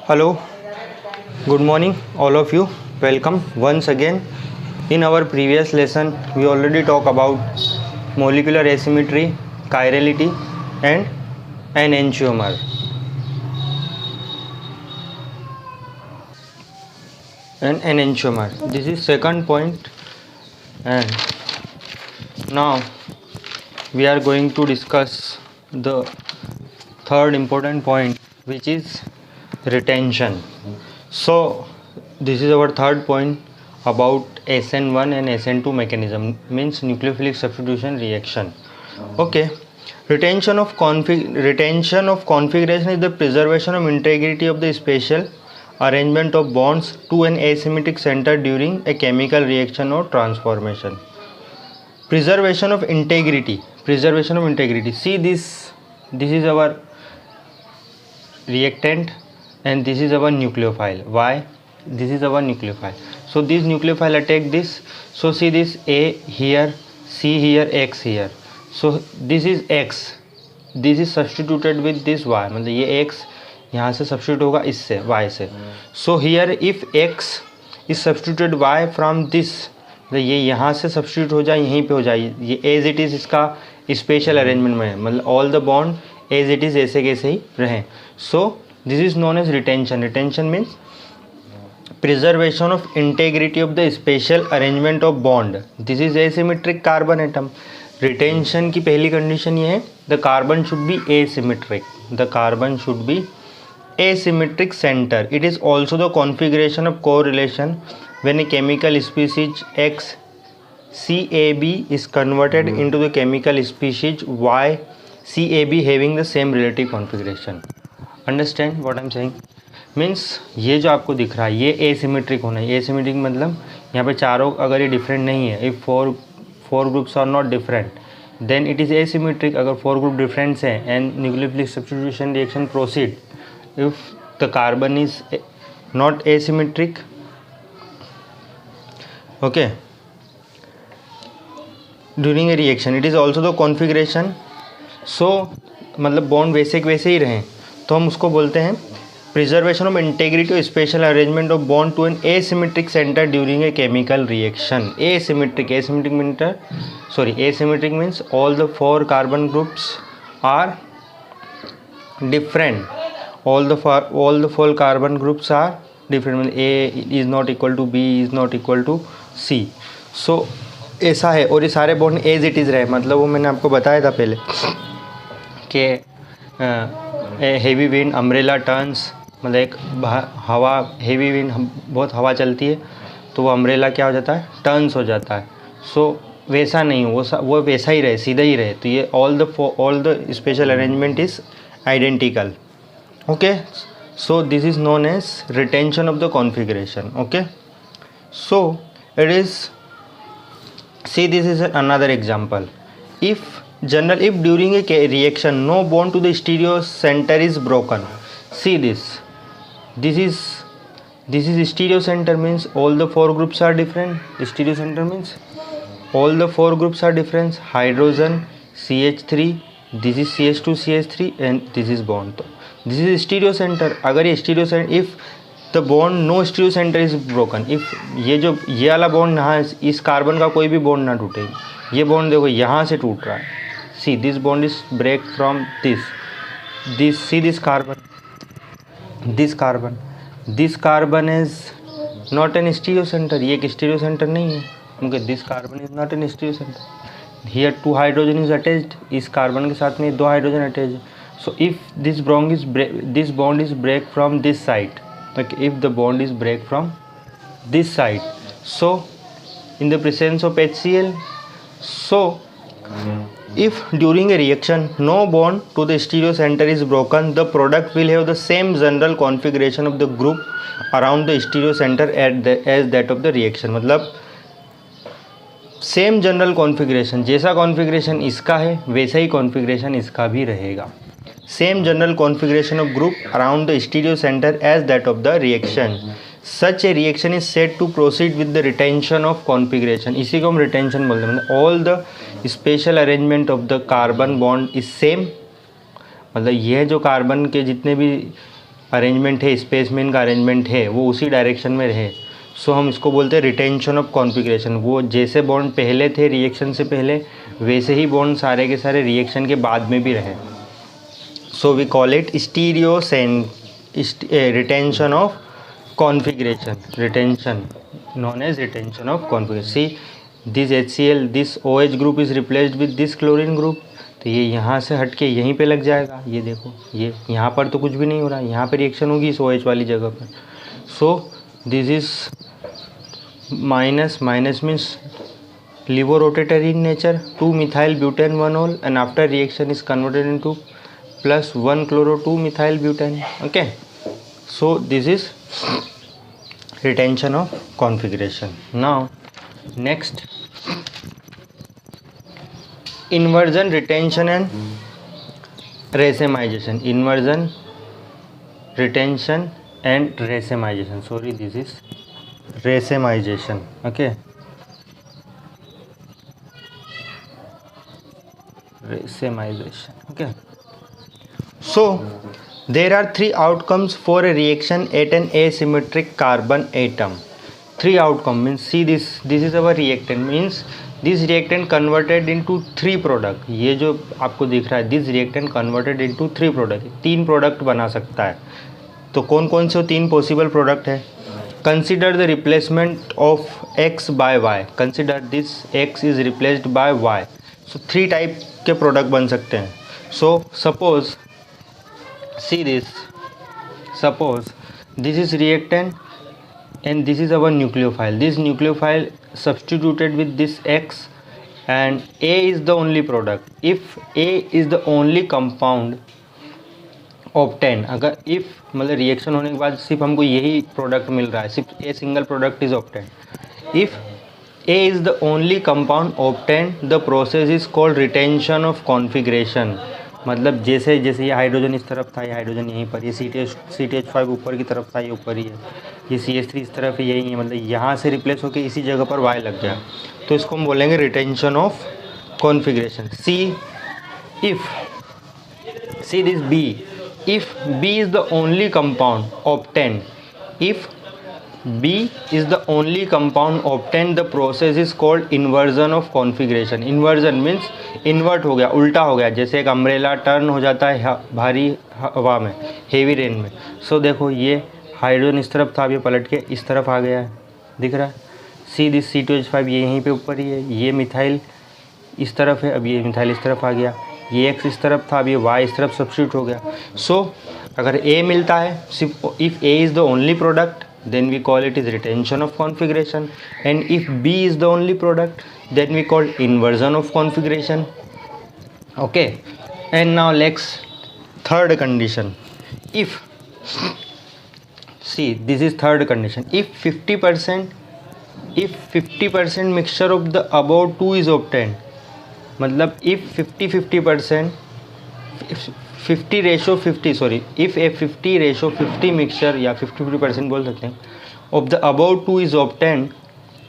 Hello, good morning, all of you. Welcome once again. In our previous lesson, we already talked about molecular asymmetry, chirality, and enantiomer. This is second point, and now we are going to discuss the third important point, which is retention. So this is our third point about SN1 and SN2 mechanism, means nucleophilic substitution reaction. Okay, retention of configuration is the preservation of integrity of the spatial arrangement of bonds to an asymmetric center during a chemical reaction or transformation. Preservation of integrity. See, this is our reactant and this is our nucleophile. Why? This is our nucleophile. So this nucleophile attack this. So see this A here, C here, X here. So this is X. This is substituted with this Y. मतलब ये X यहाँ से substitute होगा इससे Y से. So here if X is substituted Y from this, तो ये यहाँ से substitute हो जाए यहीं पे हो जाए. ये as it is इसका स्पेशल अरेंजमेंट में है, मतलब all the bond as it is ऐसे कैसे ही रहें. So this is known as retention. Retention means preservation of integrity of the spatial arrangement of bond. This is asymmetric carbon atom. Retention की पहली condition ये है, the carbon should be asymmetric. The carbon should be asymmetric center. It is also the configuration of correlation when a chemical species X CAB is converted into the chemical species Y CAB having the same relative configuration. Understand what I am saying? Means ये जो आपको दिख रहा है ये asymmetric होना है. asymmetric मतलब यहाँ पे चारों अगर ये different नहीं है, if four groups are not different then it is asymmetric. अगर four group different है and nucleophilic substitution reaction proceed, if the carbon is not asymmetric, okay, during a reaction it is also the configuration. so मतलब bond वैसे के वैसे ही रहें तो हम उसको बोलते हैं प्रिजर्वेशन ऑफ इंटेग्रिटी और spatial arrangement of bond to an asymmetric centre during a chemical reaction. Asymmetric means all the four carbon groups are different. all the four carbon groups are different. A is not equal to B is not equal to C. so ऐसा है और ये सारे bond as it is रहे. मतलब वो मैंने आपको बताया था पहले कि हेवी विंड अम्ब्रेला टर्न्स, मतलब एक हवा हेवी विंड बहुत हवा चलती है तो वो अम्ब्रेला क्या हो जाता है, टर्न्स हो जाता है. सो वैसा नहीं, वो वैसा ही रहे, सीधा ही रहे. तो ये all the spatial arrangement is identical. okay, so this is known as retention of the configuration. okay, so it is, see this is another example. if during a reaction no bond to the stereo center is broken, see this is stereo center, means all the four groups are different. Stereo center means all the four groups are different. hydrogen CH3, this is CH2 CH3 and this is bond. This is stereo centre. अगर ये stereo centre, if the bond no stereo centre is broken, if ये वाला bond यहाँ इस carbon का कोई भी bond ना टूटे. ये बॉन्ड देखो यहाँ से टूट रहा है. See this bond is break from this see this carbon is not an stereo centre. ये एक स्टीरियो सेंटर नहीं है क्योंकि this carbon is not an stereo centre. Here 2 hydrogen is attached. इस कार्बन के साथ में 2 हाइड्रोजन अटैच है. So if this bond is break from this side, like if the bond is break from this side, so in the presence of HCl, so if during a reaction no bond to the stereo center is broken, the product will have the same general configuration of the group around the stereo center as that of the reaction. मतलब same general configuration, जैसा configuration इसका है वैसा ही configuration इसका भी रहेगा. Same general configuration of group around the stereo center as that of the reaction. Such a reaction is said to proceed with the retention of configuration. इसी को हम retention बोलते हैं. All the spatial arrangement of the carbon bond is same. मतलब यह जो carbon के जितने भी अरेंजमेंट है, स्पेसमेन का अरेंजमेंट है, वो उसी डायरेक्शन में रहे, सो हम इसको बोलते हैं रिटेंशन ऑफ कॉन्फिगरेशन। वो जैसे बॉन्ड पहले थे रिएक्शन से पहले, वैसे ही बॉन्ड सारे के सारे रिएक्शन के बाद में भी रहे। So we call it stereo retention of configuration, retention known as retention of configuration. See this HCl, this OH group is replaced with this chlorine group, तो ये यहाँ से हट के यहीं पे लग जाएगा। ये देखो, ये यहाँ पर तो कुछ भी नहीं हो रहा, यहाँ पे रिएक्शन होगी इस OH वाली जगह पर। So this is minus, minus means levorotatory in nature, 2 methyl butane 1 ol, and after reaction is converted into plus 1 chloro 2 methyl butane. Okay, so this is retention of configuration. Now next, inversion, retention and racemization. Inversion, retention and racemization. Sorry, this is racemization. Okay, racemization. Okay, so there are 3 outcomes for a reaction at an asymmetric carbon atom. 3 outcome means, see this is our reactant, means this reactant converted into 3 product. ये जो आपको दिख रहा है, this reactant converted into 3 product, 3 product बना सकता है। तो कौन कौन से 3 possible product है? Consider the replacement of X by Y. Consider this X is replaced by Y. So 3 type के product बन सकते हैं. So suppose, see this, suppose this is reactant and this is our nucleophile. This nucleophile substituted with this X and A is the only product. If A is the only compound obtained, अगर if मतलब reaction होने के बाद सिर्फ हमको यही product मिल रहा है, सिर्फ a single product is obtained, if A is the only compound obtained, the process is called retention of configuration. मतलब जैसे जैसे ये हाइड्रोजन इस तरफ था, ये हाइड्रोजन यहीं पर, ये CTH5 ऊपर की तरफ था, ये ऊपर ही है, ये CH3 इस तरफ है, यही है, मतलब यहाँ से रिप्लेस होकर इसी जगह पर Y लग गया, तो इसको हम बोलेंगे retention of configuration. See this B, if B is the only compound obtained, if B is the only compound obtained, the process is called inversion of configuration. Inversion means invert हो गया, उल्टा हो गया, जैसे एक अम्ब्रेला टर्न हो जाता है भारी हवा में, हेवी रेन में. सो देखो ये हाइड्रोजन इस तरफ था, अब ये पलट के इस तरफ आ गया है, दिख रहा है. सी दिस C2H5 ये यहीं पे ऊपर ही है, ये मिथाइल इस तरफ है, अब ये मिथाइल इस तरफ आ गया, ये X इस तरफ था, अब ये Y इस तरफ सब्स्टिट्यूट हो गया. सो अगर A मिलता है, सिर्फ if A is the only product, then we call it is retention of configuration, and if B is the only product, then we call inversion of configuration. Okay, and now let's third condition. If see this is third condition, if 50% mixture of the above two is obtained, मतलब if 50% 50 ratio 50 sorry if a 50 ratio 50 mixture या 50% बोल सकते हैं of the above two is obtained,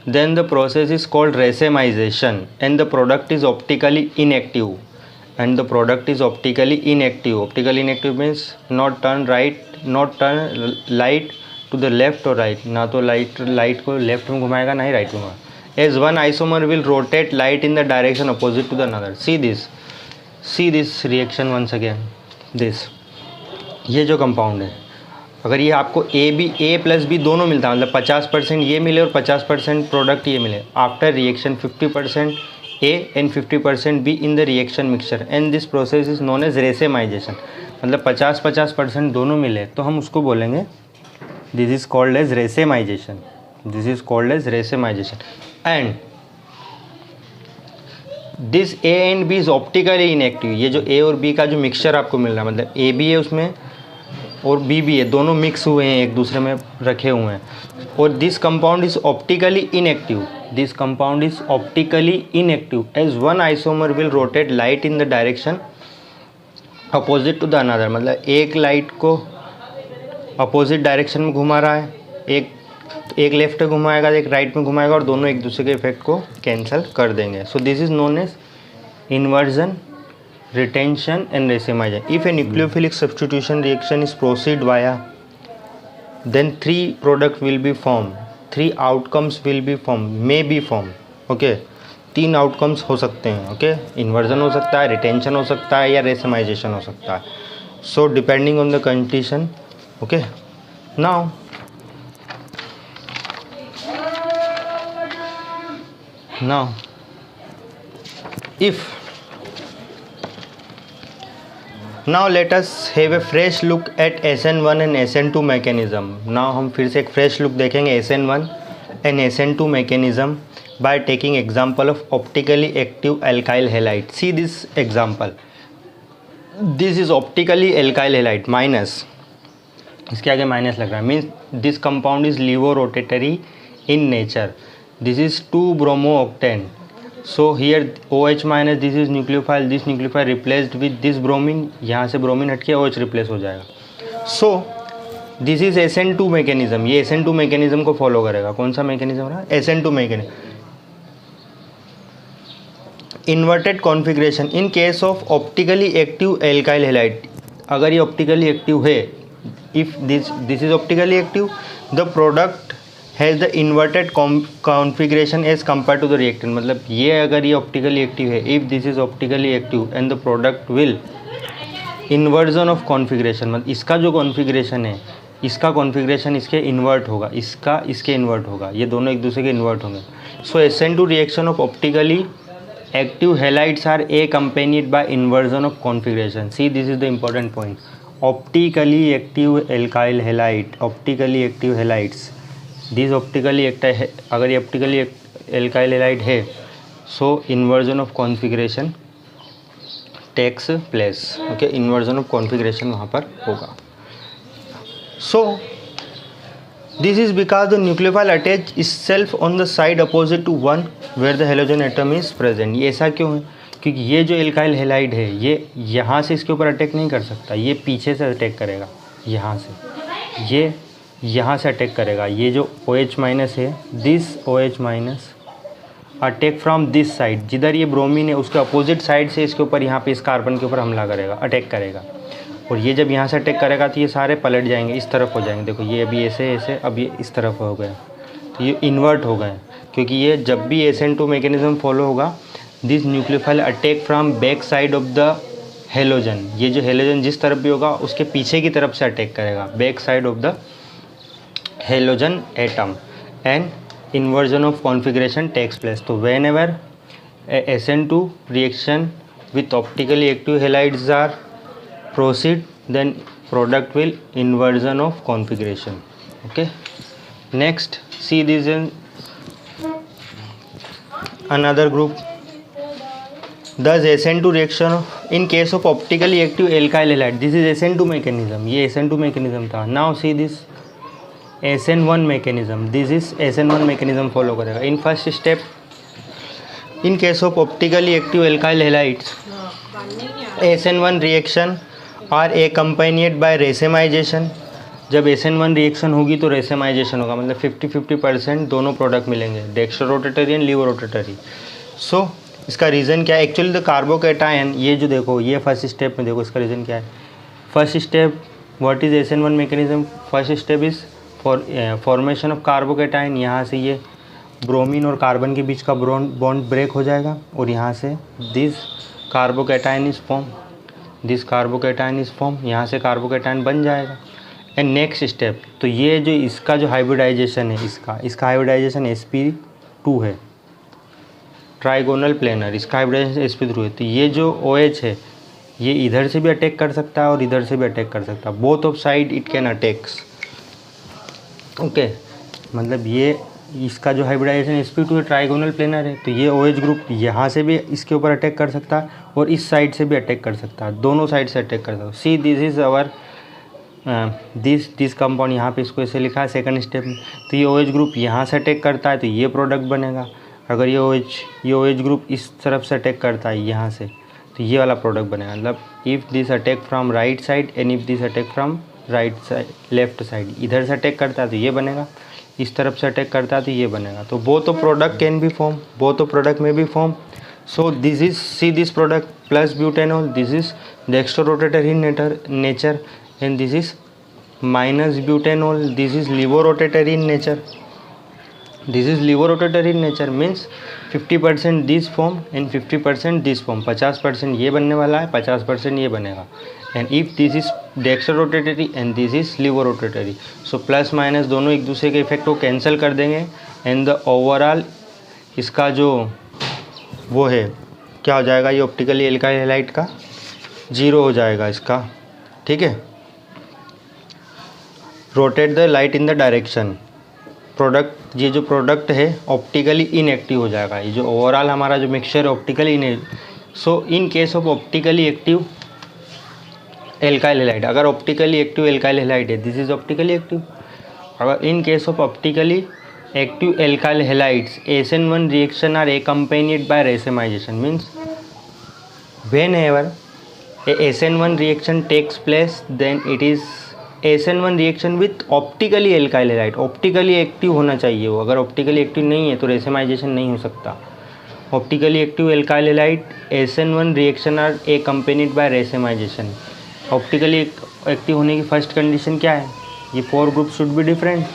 then the process is called racemization and the product is optically inactive. And the product is optically inactive. Optically inactive means not turn light to the left और right, ना तो light को left में घुमाएगा ना ही right में घुमाएगा. As one isomer will rotate light in the direction opposite to the another. See this reaction once again. This ये जो कंपाउंड है, अगर ये आपको A प्लस B दोनों मिलता है, मतलब 50% ये मिले और 50% प्रोडक्ट ये मिले, after reaction 50% A and 50% B in the reaction mixture, and this process is known as racemization. मतलब 50% दोनों मिले तो हम उसको बोलेंगे this is called as racemization. This is called as racemization. And this A and B is optically inactive. ये जो A और B का जो मिक्सचर आपको मिल रहा है, मतलब A भी है उसमें और B भी है, दोनों मिक्स हुए हैं, एक दूसरे में रखे हुए हैं. और this compound is optically inactive. This compound is optically inactive as one isomer will rotate light in the direction opposite to the another. मतलब एक लाइट को अपोजिट डायरेक्शन में घुमा रहा है, एक लेफ्ट में घुमाएगा, एक राइट में घुमाएगा, और दोनों एक दूसरे के इफेक्ट को कैंसिल कर देंगे. So this is known as inversion, retention and racemization. If a nucleophilic substitution reaction is proceed via then 3 product will be formed, 3 outcomes will be formed, may be formed. Okay, 3 outcomes हो सकते हैं. Okay, inversion हो सकता है, retention हो सकता है, या रेसमाइजेशन हो सकता है. So depending on the condition. Okay, now if now let us have a fresh look at SN1 and SN2 mechanism. now हम फिर से एक fresh look देखेंगे SN1 and SN2 mechanism by taking example of optically active alkyl halide. See this example. This is optically alkyl halide minus, इसके आगे minus लग रहा है, means this compound is levo rotatory in nature. This is 2 bromo octane. So here OH minus, this is nucleophile, this nucleophile replaced with this bromine. यहाँ से bromine हट के OH replace हो जाएगा. So this is SN2 mechanism. ये SN2 mechanism को follow करेगा. कौन सा मैकेनिज्म रहा? SN2 mechanism. Inverted configuration in case of optically active alkyl halide. अगर ये ऑप्टिकली एक्टिव है, if this is optically active, the product has the inverted configuration as compare to the reactant. मतलब ये अगर ये ऑप्टिकली एक्टिव है, if this is optically active and the product will inversion of configuration, मतलब इसका जो configuration है, इसका कॉन्फ़िगरेशन इसके इन्वर्ट होगा, इसका इसके इन्वर्ट होगा, ये दोनों एक दूसरे के इन्वर्ट होंगे. सो SN2 reaction of optically active halides are accompanied by inversion of configuration. See, this is the important point. Optically active alkyl halide, optically active halides, these optically active, अगर ये optically alkyl halide है, so inversion of configuration takes place. Okay, inversion of configuration वहाँ पर होगा. So this is because the nucleophile attach itself on the side opposite to one where the halogen atom is present. ये ऐसा क्यों है? क्योंकि ये जो एल्काइल हैलाइड है, ये यहाँ से इसके ऊपर अटैक नहीं कर सकता, ये पीछे से अटैक करेगा, यहाँ से, ये यहाँ से अटैक करेगा. ये जो OH माइनस है, this OH minus attack from this side, जिधर ये ब्रोमीन है उसके अपोजिट साइड से इसके ऊपर, यहाँ पे इस कार्बन के ऊपर हमला करेगा, अटैक करेगा. और ये जब यहाँ से अटैक करेगा तो ये सारे पलट जाएंगे, इस तरफ हो जाएंगे. देखो ये अभी ऐसे ऐसे, अब ये इस तरफ हो गया, तो ये इन्वर्ट हो गए. क्योंकि ये जब भी SN2 मैकेनिज्म फॉलो होगा, this nucleophile attack from back side of the halogen. ये जो हेलोजन जिस तरफ भी होगा उसके पीछे की तरफ से अटैक करेगा, back side of the halogen atom, and inversion of configuration takes place. तो whenever SN2 reaction with optically active halides are proceed, then product will inversion of configuration. Okay, next see this in another group. Thus SN2 reaction in case of optically active alkyl halide, this is SN2 mechanism. ये SN2 mechanism था. Now see this SN1 mechanism. This is SN1 mechanism follow करेगा. In first step, in case of optically active alkyl halides, SN1 reaction are accompanied by racemization. जब SN1 reaction होगी तो रेसेमाइजेशन होगा, मतलब 50-50% दोनों product मिलेंगे, dextrorotatory and levorotatory. So इसका reason क्या है? एक्चुअली द कार्बोकैटायन, ये जो देखो, ये फर्स्ट स्टेप में देखो, इसका रीज़न क्या है? First step, what is SN1 mechanism? First step is formation of carbocation. यहाँ से ये ब्रोमीन और कार्बन के बीच का बॉन्ड ब्रेक हो जाएगा, और यहाँ से this carbocation is form, this carbocation is form, यहाँ से कार्बोकैटायन बन जाएगा. एंड नेक्स्ट स्टेप, तो ये जो इसका जो हाइब्रिडाइजेशन है, इसका हाइब्रिडाइजेशन sp2 है, ट्राइगोनल प्लेनर, इसका हाइब्रिडाइजेशन sp2 है. तो ये जो OH है, ये इधर से भी अटैक कर सकता है और इधर से भी अटैक कर सकता है. Both of side it can attacks. Okay, मतलब ये इसका जो हाइब्रिडाइजेशन sp2 है, ट्राइगोनल प्लेनर है, तो ये OH ग्रुप यहाँ से भी इसके ऊपर अटैक कर सकता है और इस साइड से भी अटैक कर सकता है, दोनों साइड से अटैक कर सकता है. See this is our this compound, यहाँ पे इसको ऐसे लिखा है सेकंड स्टेप में. तो ये OH ग्रुप यहाँ से अटैक करता है तो ये प्रोडक्ट बनेगा. अगर ये OH ग्रुप इस तरफ से अटैक करता है यहाँ से, तो ये वाला प्रोडक्ट बनेगा. मतलब if this attack from right side and if this attack from right side, left side, इधर से अटैक करता है तो ये बनेगा, इस तरफ से अटैक करता है तो ये बनेगा. तो both of product can be form, both of product में be form. So this is, see this product plus butanol, this is dextrorotatory in nature, and this is minus butanol. This is levorotatory in nature. This is levorotatory in nature means 50% this form and 50% this form. 50% ये बनने वाला है, 50% ये बनेगा. And if this is dextrorotatory and this is levorotatory, so plus minus दोनों एक दूसरे के इफेक्ट को कैंसिल कर देंगे and the overall इसका जो वो है क्या हो जाएगा, ये ऑप्टिकली एल्काइल हैलाइड का 0 हो जाएगा इसका. ठीक है. Rotate the light in the direction. Product, ये जो प्रोडक्ट है ऑप्टिकली इनएक्टिव हो जाएगा. ये जो ओवरऑल हमारा जो मिक्सचर है optically in. So in case of optically active alkyl halide, अगर ऑप्टिकली एक्टिव एल्काइल हैलाइड है, दिस इज ऑप्टिकली एक्टिव. अगर इन case of optically active alkyl halides SN1 reaction are accompanied by racemization. Means whenever a SN1 reaction takes place, then it is SN1 reaction with optically alkyl halide. Optically active होना चाहिए वो. अगर optically active नहीं है तो रेसेमाइजेशन नहीं हो सकता. Optically active alkyl halide SN1 reaction are accompanied by racemization. Optically active होने की फर्स्ट कंडीशन क्या है, ये 4 group should be different.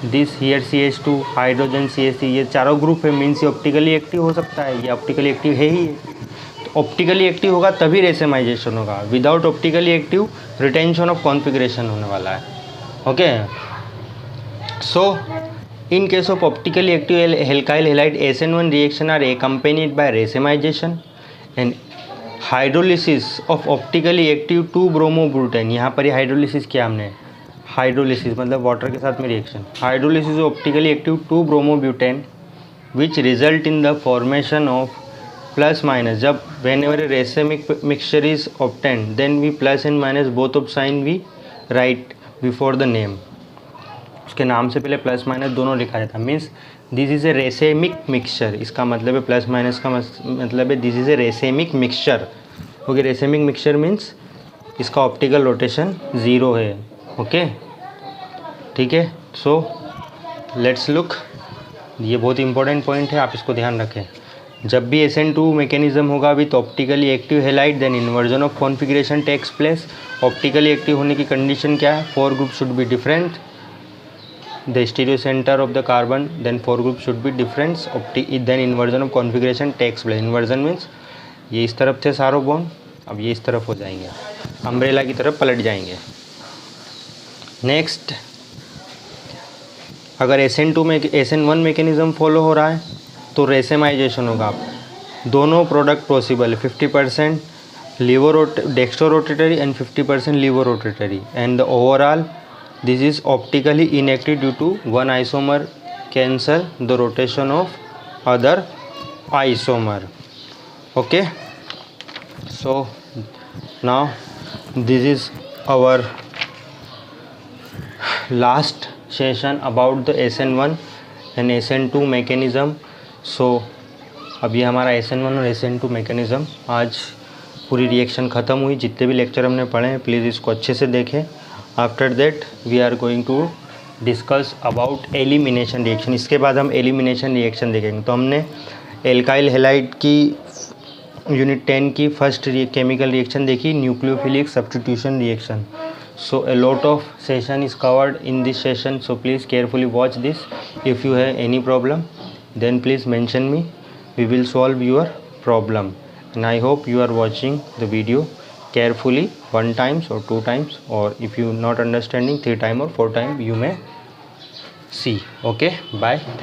This here CH2 hydrogen CH3 ये चारों ग्रुप है, मीन्स ये ऑप्टिकली एक्टिव हो सकता है. ये ऑप्टिकली एक्टिव है ही. तो ऑप्टिकली एक्टिव होगा तभी रेसेमाइजेशन होगा. Without optically active retention of configuration होने वाला है. Okay. So in case of optically active alkyl halide SN1 reaction are accompanied by racemization and hydrolysis of optically active 2-bromobutane. यहाँ पर ये हाइड्रोलिसिस किया हमने, हाइड्रोलिसिस मतलब वाटर के साथ में reaction. Hydrolysis optically active 2-bromobutane which result in the formation of plus minus. जब whenever racemic mixture is obtained then we plus and minus both of sign we write before the name. उसके नाम से पहले plus minus दोनों लिखा जाता है. Means this is a racemic mixture. इसका मतलब है प्लस माइनस का मतलब है this is a racemic mixture. Okay. Racemic mixture means इसका ऑप्टिकल रोटेशन 0 है. ओके. ठीक है. So let's look. ये बहुत इंपॉर्टेंट पॉइंट है, आप इसको ध्यान रखें. जब भी SN2 मैकेनिज्म होगा with optically active halide then inversion of configuration takes place. Optically active होने की कंडीशन क्या है, 4 group should be different. The stereo centre of the carbon then 4 group should be different. Then inversion of configuration takes place. Inversion means ये इस तरफ थे सारो bond, अब ये इस तरफ हो जाएंगे, अम्ब्रेला की तरफ पलट जाएंगे. नेक्स्ट, अगर SN2 में SN1 मैकेनिज्म फॉलो हो रहा है तो रेसेमाइजेशन होगा. दोनों प्रोडक्ट पॉसिबल है. 50% dextrorotatory and 50% levorotatory. And the overall this is optically inactive due to one isomer cancel the rotation of other isomer. Okay. So now this is our last session about the SN1 and SN2 mechanism. So अब ये हमारा SN1 और SN2 mechanism, आज पूरी reaction ख़त्म हुई. जितने भी लेक्चर हमने पढ़े हैं प्लीज़ इसको अच्छे से देखें. After that we are going to discuss about elimination reaction. इसके बाद हम एलिमिनेशन रिएक्शन देखेंगे. तो हमने एल्काइल हैलाइड की यूनिट 10 की फर्स्ट केमिकल रिएक्शन देखी, nucleophilic substitution reaction. So a lot of session is covered in this session, so please carefully watch this. If you have any problem then please mention me, we will solve your problem. And I hope you are watching the video carefully 1 times or 2 times, or if you not understanding 3 times or 4 times you may see. Okay, bye.